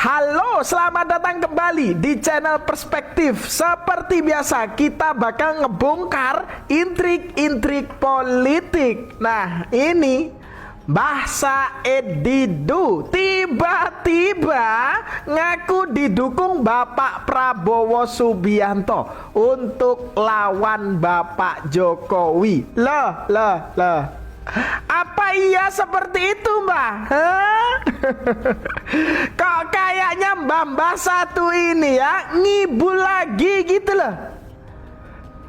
Halo, selamat datang kembali di channel Perspektif. Seperti biasa, kita bakal ngebongkar intrik-intrik politik. Nah, ini Mbah Said Didu tiba-tiba ngaku didukung Bapak Prabowo Subianto untuk lawan Bapak Jokowi. Loh. Apa iya seperti itu, Mbah? Kok kayaknya mbah-mbah satu ini ya ngibul lagi gitu loh.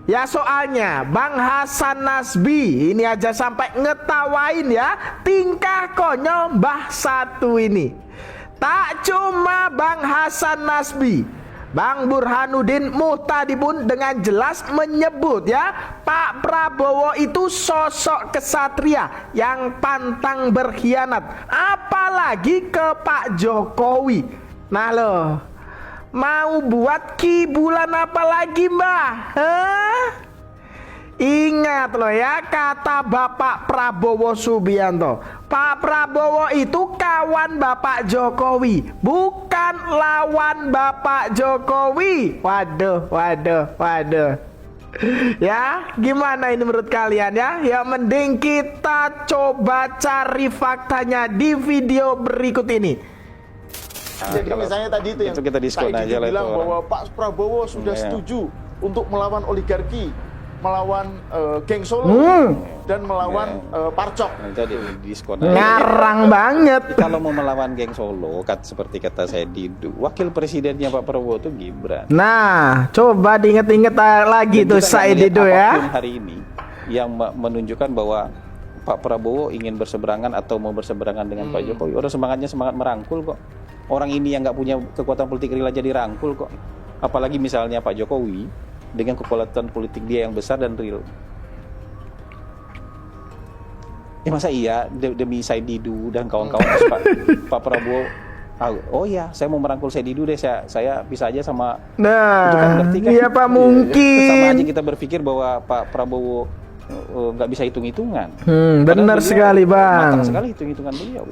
Ya soalnya Bang Hasan Nasbi ini aja sampai ngetawain ya tingkah konyol mbah satu ini. Tak cuma Bang Hasan Nasbi, Bang Burhanuddin Muhtadi pun dengan jelas menyebut ya Pak Prabowo itu sosok kesatria yang pantang berkhianat, apalagi ke Pak Jokowi. Nah loh, mau buat kibulan apa lagi, Mbah? Ingat loh ya kata Bapak Prabowo Subianto, Pak Prabowo itu kawan Bapak Jokowi, bukan lawan Bapak Jokowi. Waduh. Ya, gimana ini menurut kalian ya? Ya mending kita coba cari faktanya di video berikut ini. Jadi misalnya tadi itu yang kita diskon aja lah bilang itu bahwa Pak Prabowo sudah setuju untuk melawan oligarki, melawan geng Solo dan melawan Parcok. Jadi diskon aja. Ngarang banget. Kalau mau melawan geng Solo, seperti kata saya Didu, wakil presidennya Pak Prabowo itu Gibran. Nah, coba diinget-inget lagi tuh Said Didu ya. Hari ini yang menunjukkan bahwa Pak Prabowo ingin berseberangan atau mau berseberangan dengan Pak Jokowi. Orang semangatnya semangat merangkul kok. Orang ini yang nggak punya kekuatan politik real aja dirangkul kok. Apalagi misalnya Pak Jokowi dengan kekuatan politik dia yang besar dan real. Masa iya demi Said Didu dan kawan-kawan Pak Prabowo, oh ya saya mau merangkul Said Didu deh, saya bisa aja sama. Nah, itu kan berarti kan iya Pak mungkin. sama aja kita berpikir bahwa Pak Prabowo nggak bisa hitung-hitungan. Benar sekali Bang. Matang sekali hitung-hitungan beliau.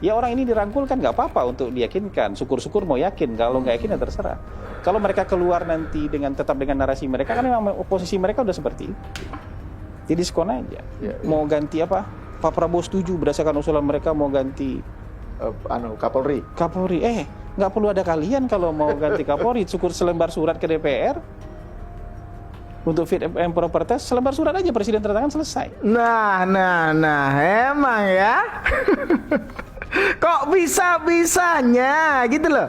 Ya orang ini dirangkul kan nggak apa-apa untuk diyakinkan. Syukur-syukur mau yakin. Kalau nggak yakin ya terserah. Kalau mereka keluar nanti tetap dengan narasi mereka, kan memang oposisi mereka udah seperti itu. Jadi diskon aja. Mau ganti apa? Pak Prabowo setuju berdasarkan usulan mereka mau ganti Kapolri. Nggak perlu ada kalian kalau mau ganti Kapolri. Syukur selembar surat ke DPR untuk fit and proper test, selembar surat aja presiden tanda tangan selesai. Nah, emang ya. Kok bisa-bisanya gitu loh.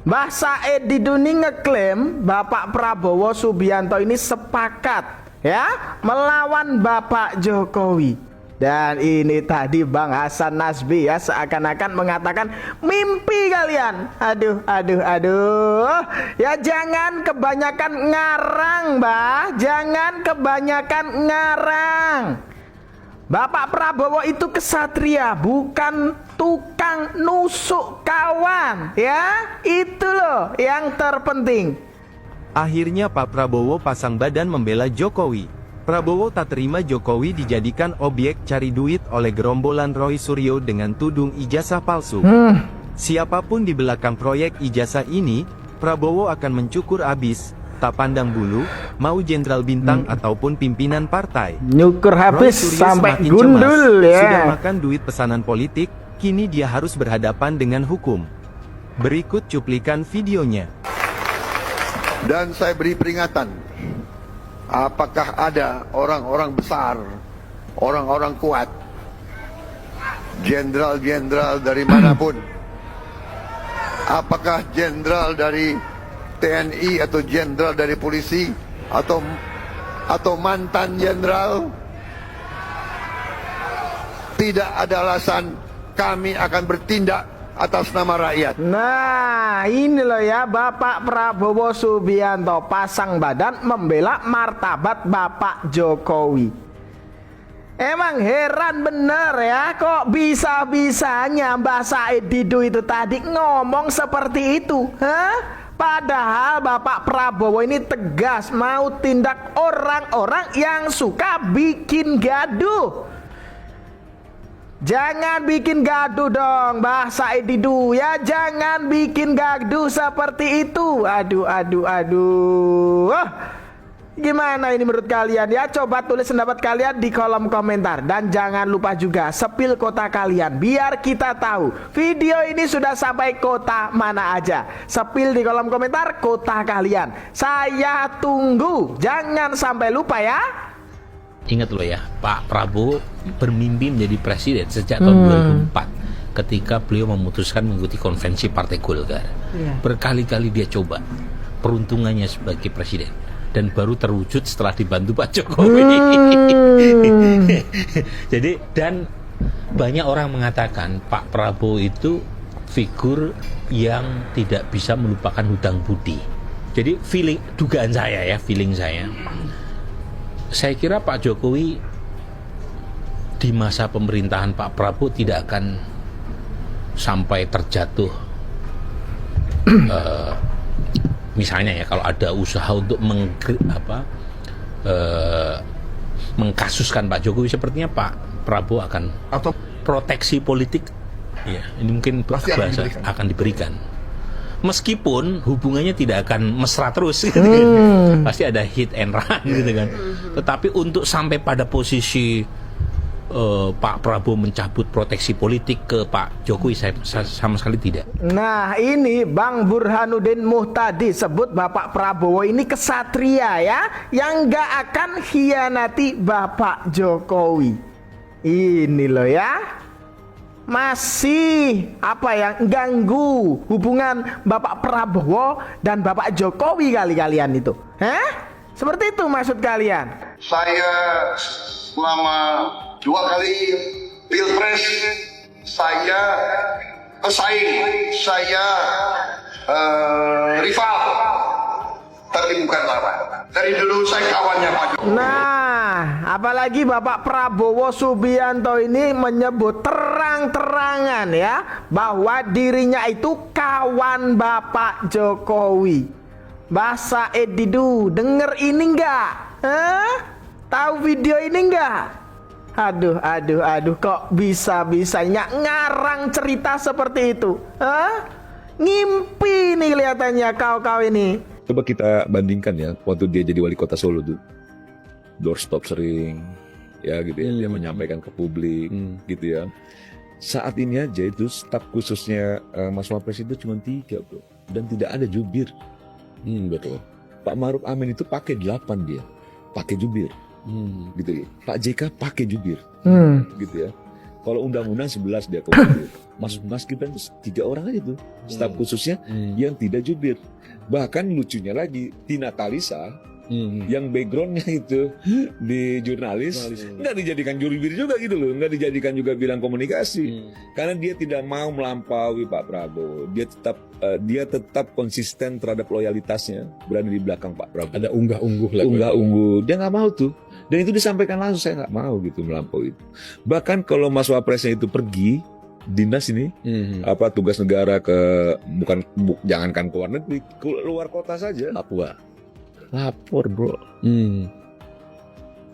Mbah Said Didu ngeklaim Bapak Prabowo Subianto ini sepakat ya melawan Bapak Jokowi. Dan ini tadi Bang Hasan Nasbi ya seakan-akan mengatakan mimpi kalian. Aduh. Ya jangan kebanyakan ngarang, Mbah. Jangan kebanyakan ngarang. Bapak Prabowo itu kesatria, bukan tukang nusuk kawan. Ya, itu loh yang terpenting. Akhirnya Pak Prabowo pasang badan membela Jokowi. Prabowo tak terima Jokowi dijadikan objek cari duit oleh gerombolan Roy Suryo dengan tudung ijazah palsu. Siapapun di belakang proyek ijazah ini, Prabowo akan mencukur abis, tak pandang bulu, mau jenderal bintang ataupun pimpinan partai. Nyukur habis Roy Suryo sampai semakin gundul cemas, ya. Sudah makan duit pesanan politik, kini dia harus berhadapan dengan hukum. Berikut cuplikan videonya. Dan saya beri peringatan, apakah ada orang-orang besar, orang-orang kuat, jenderal-jenderal dari manapun, apakah jenderal dari TNI atau jenderal dari polisi atau mantan jenderal, tidak ada alasan kami akan bertindak atas nama rakyat. Nah, ini loh ya Bapak Prabowo Subianto pasang badan membela martabat Bapak Jokowi. Emang heran bener ya, kok bisa-bisanya Mbah Said Didu itu tadi ngomong seperti itu, Padahal Bapak Prabowo ini tegas mau tindak orang-orang yang suka bikin gaduh. Jangan bikin gaduh dong Mbah Said Didu ya, jangan bikin gaduh seperti itu. Aduh. Gimana ini menurut kalian ya? Coba tulis pendapat kalian di kolom komentar. Dan jangan lupa juga sepil kota kalian, biar kita tahu video ini sudah sampai kota mana aja. Sepil di kolom komentar kota kalian, saya tunggu. Jangan sampai lupa ya. Ingat loh ya, Pak Prabowo bermimpi menjadi presiden sejak tahun 2004 ketika beliau memutuskan mengikuti konvensi Partai Golkar. Berkali-kali dia coba peruntungannya sebagai presiden dan baru terwujud setelah dibantu Pak Jokowi. Jadi, dan banyak orang mengatakan Pak Prabowo itu figur yang tidak bisa melupakan hutang budi. Jadi dugaan saya ya, feeling saya kira Pak Jokowi di masa pemerintahan Pak Prabowo tidak akan sampai terjatuh misalnya ya, kalau ada usaha untuk mengkasuskan Pak Jokowi, sepertinya Pak Prabowo akan atau proteksi politik ya, ini mungkin bahasa akan diberikan. Meskipun hubungannya tidak akan mesra terus gitu kan. Pasti ada hit and run gitu kan. Tetapi untuk sampai pada posisi Pak Prabowo mencabut proteksi politik ke Pak Jokowi, saya sama sekali tidak. Nah ini Bang Burhanuddin Muhtadi sebut Bapak Prabowo ini kesatria ya, yang gak akan khianati Bapak Jokowi. Ini loh ya, masih yang ganggu hubungan Bapak Prabowo dan Bapak Jokowi kalian itu. Seperti itu maksud kalian? Saya selama 2 kali pilpres saya pesaing, saya rival, tapi bukan lawan. Dari dulu saya kawannya Pak Jokowi. Nah, apalagi Bapak Prabowo Subianto ini menyebut terang-terangan ya bahwa dirinya itu kawan Bapak Jokowi. Mbah Said Didu, denger ini enggak? Tahu video ini enggak? Aduh, kok bisa-bisanya ngarang cerita seperti itu? Ngimpi nih kelihatannya kau ini. Coba kita bandingkan ya, waktu dia jadi wali kota Solo tuh, doorstop sering, ya gitu ya, dia menyampaikan ke publik, gitu ya. Saat ini aja itu staf khususnya Mas Wapres itu cuma 3 bro, dan tidak ada jubir. Betul. Pak Maruf Amin itu pakai 8 dia, pakai jubir, gitu ya. Pak JK pakai jubir, gitu ya. Kalau undang-undang 11 dia pakai jubir. Mas Gibran itu 3 orang aja tuh, staf khususnya yang tidak jubir. Bahkan lucunya lagi, Tina Talisa yang backgroundnya itu di jurnalis nggak dijadikan jubir juga gitu loh, nggak dijadikan juga bidang komunikasi, karena dia tidak mau melampaui Pak Prabowo. Dia tetap konsisten terhadap loyalitasnya, berada di belakang Pak Prabowo. Ada unggah-ungguh, dia nggak mau tuh, dan itu disampaikan langsung, saya nggak mau gitu melampaui itu. Bahkan kalau Mas Wapresnya itu pergi dinas ini, tugas negara ke jangankan ke luar negeri, ke luar kota saja, lapor bro.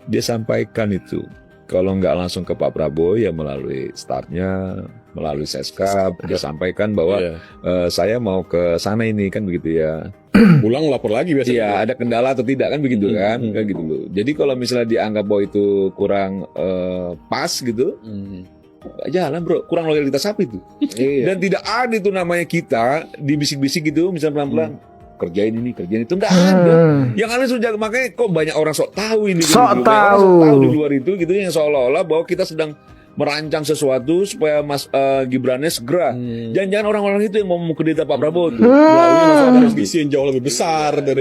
Dia sampaikan itu, kalau nggak langsung ke Pak Prabowo ya melalui stafnya, melalui Seskap, dia sampaikan bahwa saya mau ke sana ini, kan begitu ya. Pulang lapor lagi biasanya. Iya, ada kendala atau tidak kan begitu kan, kayak gitu loh. Jadi kalau misalnya dianggap bahwa itu kurang pas gitu, gak jalan bro, kurang loyalitas apa itu? Dan tidak ada itu namanya kita dibisik-bisik gitu, misalnya pelan-pelan kerjain ini, kerjain itu, nggak ada. Yang ada sudah, makanya kok banyak orang sok tahu ini, sok tahu di luar itu gitu, yang seolah-olah bahwa kita sedang merancang sesuatu supaya Mas Gibrannya segera. Jangan-jangan orang-orang itu yang mau mengkudeta Pak Prabowo tuh melalui visi yang jauh lebih besar dari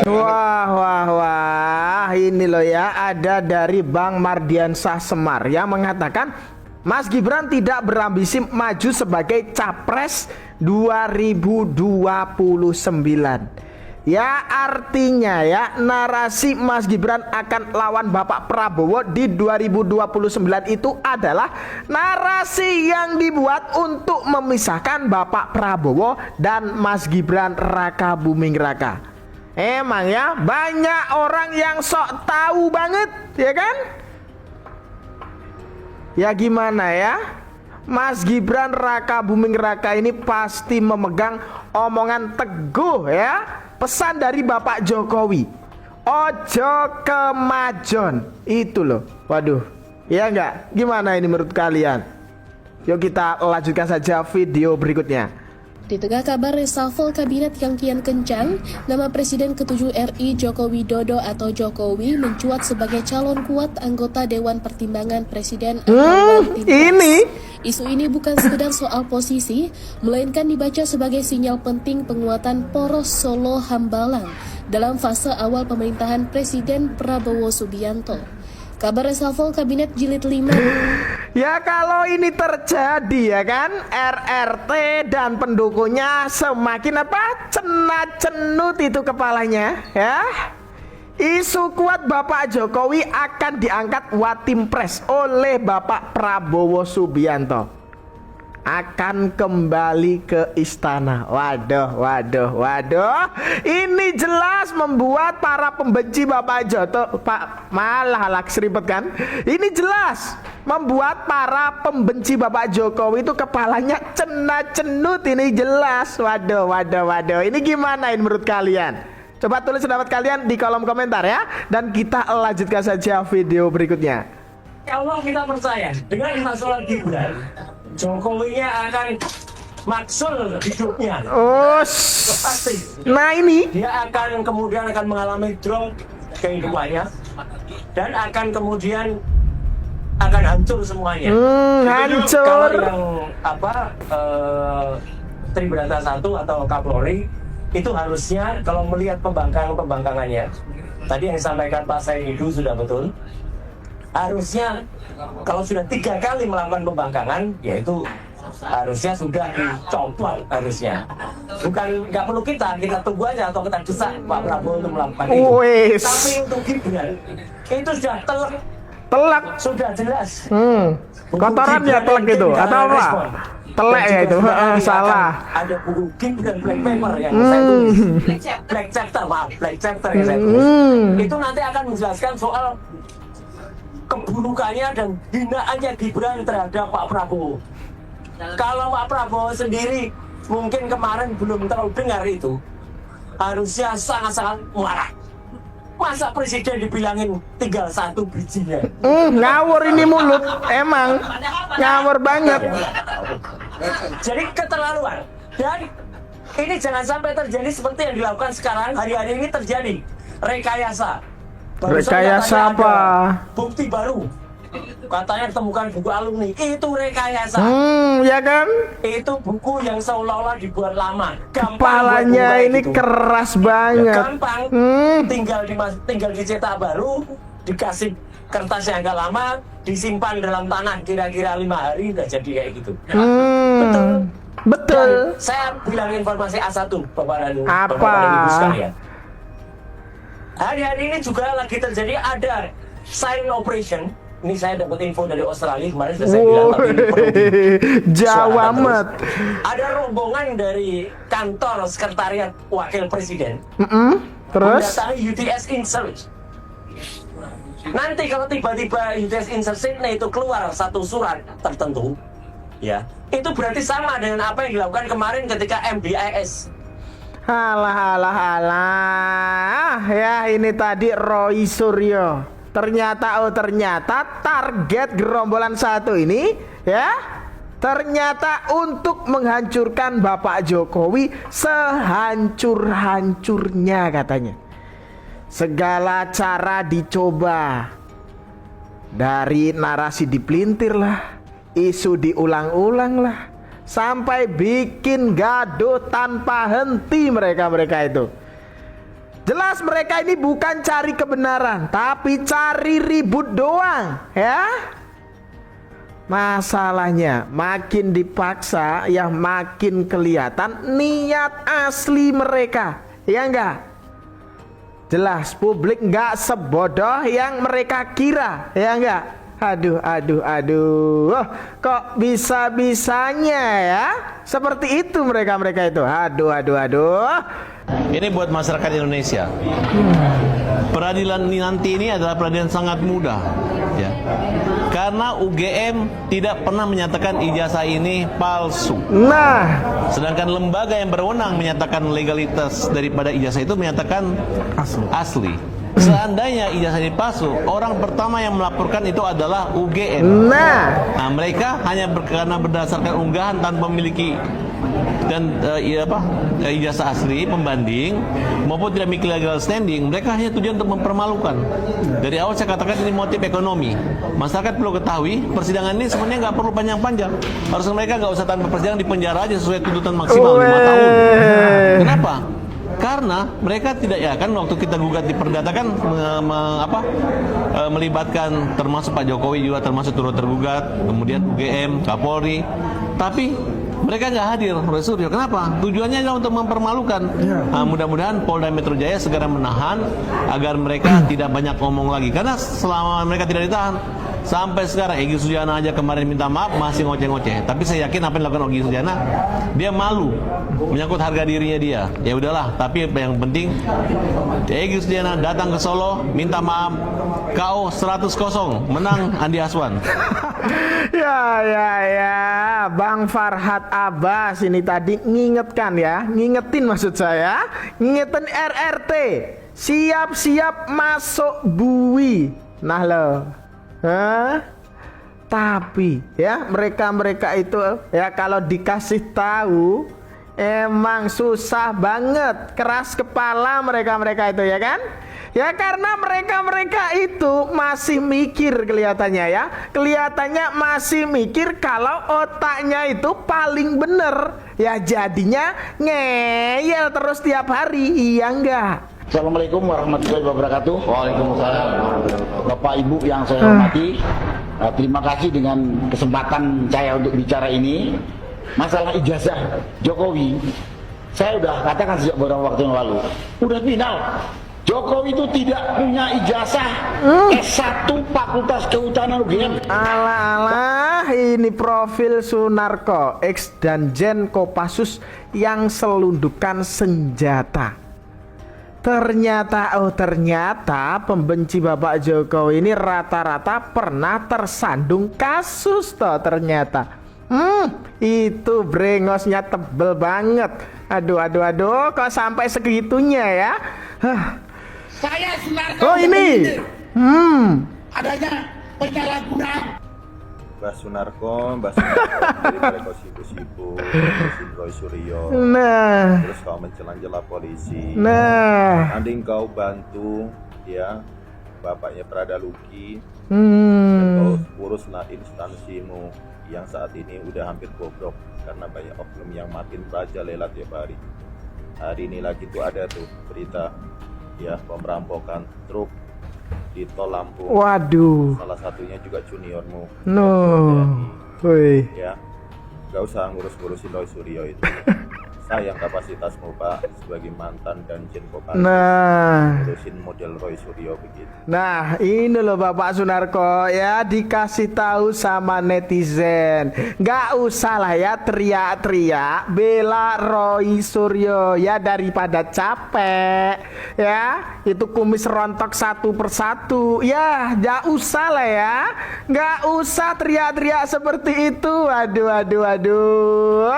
Wah, ini loh ya, ada dari Bang Mardiansah Semar yang mengatakan Mas Gibran tidak berambisi maju sebagai capres 2029. Ya artinya ya, narasi Mas Gibran akan lawan Bapak Prabowo di 2029 itu adalah narasi yang dibuat untuk memisahkan Bapak Prabowo dan Mas Gibran Raka Buming Raka. Emang ya, banyak orang yang sok tahu banget, ya kan? Ya gimana ya? Mas Gibran Raka Buming Raka ini pasti memegang omongan teguh ya. Pesan dari Bapak Jokowi, ojo kemajon. Itu loh. Waduh, ya enggak? Gimana ini menurut kalian? Yuk kita lanjutkan saja video berikutnya. Di tengah kabar reshuffle kabinet yang kian kencang, nama Presiden ke-7 RI Joko Widodo atau Jokowi mencuat sebagai calon kuat anggota Dewan Pertimbangan Presiden atau One Team Press. Ini Isu ini bukan sekedar soal posisi, melainkan dibaca sebagai sinyal penting penguatan poros Solo Hambalang dalam fase awal pemerintahan Presiden Prabowo Subianto. Kabar reshuffle kabinet jilid 5. ya kalau ini terjadi ya kan, RRT dan pendukungnya semakin apa? Cenut itu kepalanya ya. Isu kuat Bapak Jokowi akan diangkat Watimpres oleh Bapak Prabowo Subianto. Akan kembali ke istana. Waduh. Ini jelas membuat para pembenci Bapak Jokowi, Pak, malah seribet kan? Ini jelas membuat para pembenci Bapak Jokowi itu kepalanya cenut ini jelas. Waduh. Ini gimana ini menurut kalian? Coba tulis pendapat kalian di kolom komentar ya. Dan kita lanjutkan saja video berikutnya. Kalau kita percaya dengan masalah Gibran, Jokowinya akan maksul hidupnya. Pasti. Nah ini dia akan kemudian mengalami drop kehidupannya dan akan kemudian akan hancur semuanya. Hancur. Kalau yang Tribrata 1 atau Kapolri itu harusnya kalau melihat pembangkangannya tadi yang disampaikan Pak Saididu sudah betul. Harusnya kalau sudah 3 kali melakukan pembangkangan, yaitu harusnya sudah dicopot harusnya. Bukan, nggak perlu kita tunggu aja atau kita desak Pak Prabowo untuk melakukan itu. Tapi untuk Gibran itu sudah telak, sudah jelas. Kotoran ya telak itu atau apa? Telek ya itu, salah. Ada buku Gibran Black Paper yang saya tulis, Black Chapter yang saya tulis. Itu nanti akan menjelaskan soal keburukannya dan hinaannya Gibran terhadap Pak Prabowo. Kalau Pak Prabowo sendiri mungkin kemarin belum terlalu dengar itu, harusnya sangat-sangat marah. Masa presiden dibilangin tinggal 1 bijinya? Ngawur ini mulut, emang ngawur banget. Jadi keterlaluan. Dan ini jangan sampai terjadi seperti yang dilakukan sekarang. Hari-hari ini terjadi rekayasa. Rekayasa apa? Bukti baru. Katanya ditemukan buku alumni. Itu rekayasa. Ya kan? Itu buku yang seolah-olah dibuat lama. Kepalanya ini gitu. Keras banget. Gampang. Tinggal dicetak baru, dikasih kertas yang agak lama, disimpan dalam tanah kira-kira 5 hari udah jadi kayak gitu. Betul. Dan saya bilang informasi A1 Bapak dan Ibu sekalian. Hari-hari ini juga lagi terjadi ada silent operation. Ini saya dapat info dari Australia kemarin sudah saya bilang, tapi ini perlu jauh amat. Ada rombongan dari kantor sekretariat wakil presiden. Terus mendatangi UTS Insearch. Nanti kalau tiba-tiba UTS Insearch itu keluar satu surat tertentu, ya, itu berarti sama dengan apa yang dilakukan kemarin ketika MBIS. Halah. Ya ini tadi Roy Suryo. Ternyata target gerombolan 1 ini ya ternyata untuk menghancurkan Bapak Jokowi sehancur-hancurnya katanya. Segala cara dicoba. Dari narasi dipelintir lah, isu diulang-ulang lah, sampai bikin gaduh tanpa henti mereka itu. Jelas mereka ini bukan cari kebenaran, tapi cari ribut doang, ya. Masalahnya makin dipaksa, ya makin kelihatan niat asli mereka, ya enggak? Jelas publik enggak sebodoh yang mereka kira, ya enggak? Aduh. Kok bisa-bisanya ya? Seperti itu mereka itu. Aduh. Ini buat masyarakat Indonesia. Peradilan nanti ini adalah peradilan sangat mudah, ya. Karena UGM tidak pernah menyatakan ijazah ini palsu. Nah, Sedangkan lembaga yang berwenang menyatakan legalitas daripada ijazah itu menyatakan asli. Seandainya ijazah ini palsu, orang pertama yang melaporkan itu adalah UGM. nah, Mereka hanya karena berdasarkan unggahan tanpa memiliki ijazah asli pembanding maupun tidak memiliki legal standing, mereka hanya tujuan untuk mempermalukan. Dari awal saya katakan ini motif ekonomi. Masyarakat perlu ketahui persidangan ini sebenarnya nggak perlu panjang-panjang. Harusnya mereka nggak usah tanpa persidangan, di penjara aja sesuai tuntutan maksimal 5 tahun. Kenapa? Karena mereka tidak kan waktu kita gugat di perdata kan melibatkan termasuk Pak Jokowi juga termasuk turut tergugat, kemudian UGM, Kapolri, tapi mereka nggak hadir, Roy Suryo. Kenapa? Tujuannya adalah untuk mempermalukan. Mudah-mudahan Polda Metro Jaya segera menahan agar mereka tidak banyak ngomong lagi. Karena selama mereka tidak ditahan, sampai sekarang Egy Sujana aja kemarin minta maaf masih ngoceh-ngoceh. Tapi saya yakin apa yang dilakukan Egy Sujana, dia malu menyangkut harga dirinya dia. Ya udahlah. Tapi yang penting Egy Sujana datang ke Solo, minta maaf, KO 100-0, menang Andi Aswan. Ya, Bang Farhad Abbas ini tadi ngingetin maksud saya, ngingetin RRT, siap-siap masuk bui. Nah lo, tapi ya mereka itu ya kalau dikasih tahu emang susah banget, keras kepala mereka itu ya kan? Ya karena mereka itu masih mikir kelihatannya masih mikir kalau otaknya itu paling bener. Ya jadinya ngeyel terus tiap hari, iya enggak? Assalamualaikum warahmatullahi wabarakatuh. Waalaikumsalam. Bapak Ibu yang saya hormati, terima kasih dengan kesempatan saya untuk bicara ini. Masalah ijazah Jokowi, saya udah katakan sejak beberapa waktu yang lalu, udah final. Jokowi itu tidak punya ijazah S1 Fakultas Kehutanan UGM. Alah, ini profil Sunarko, ex Danjen Kopassus yang selundukan senjata. Ternyata pembenci Bapak Jokowi ini rata-rata pernah tersandung kasus toh ternyata. Itu brengosnya tebel banget. Aduh, kok sampai segitunya ya? Saya Sunarko. Oh ini. Adanya penyalahgunaan. Mbak Sunarko dari Balai Sibu, Roy Suryo. Nah. Terus kau mencela-cela polisi. Nah. Anding kau bantu ya bapaknya Prada Luki. Dan kau uruslah instansimu yang saat ini udah hampir bobrok karena banyak oknum yang makin merajalela tiap hari. Hari ini lagi tuh ada tuh berita ya pemerampokan truk di tol Lampung. Waduh. Salah satunya juga juniormu. Ya, gak usah ngurus-ngurusin Roy Suryo itu. Sayang kapasitasmu Pak sebagai mantan Danjen Kopassus. Ngurusin model Roy Suryo begitu. Nah ini loh Bapak Sunarko ya, dikasih tahu sama netizen, nggak usah lah ya teriak-teriak bela Roy Suryo ya, daripada capek ya itu kumis rontok satu persatu ya, nggak usah lah ya, nggak usah teriak-teriak seperti itu. Aduh,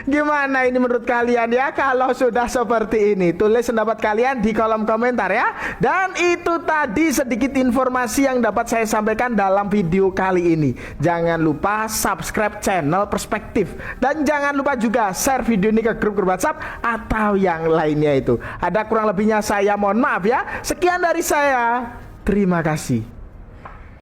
gimana ini menurut kalian ya kalau sudah seperti ini? Tulis pendapat kalian di kolom komentar ya. Dan itu tadi sedikit informasi yang dapat saya sampaikan dalam video kali ini. Jangan lupa subscribe channel Perspektif, dan jangan lupa juga share video ini ke grup WhatsApp atau yang lainnya itu. Ada kurang lebihnya saya mohon maaf ya. Sekian dari saya, terima kasih.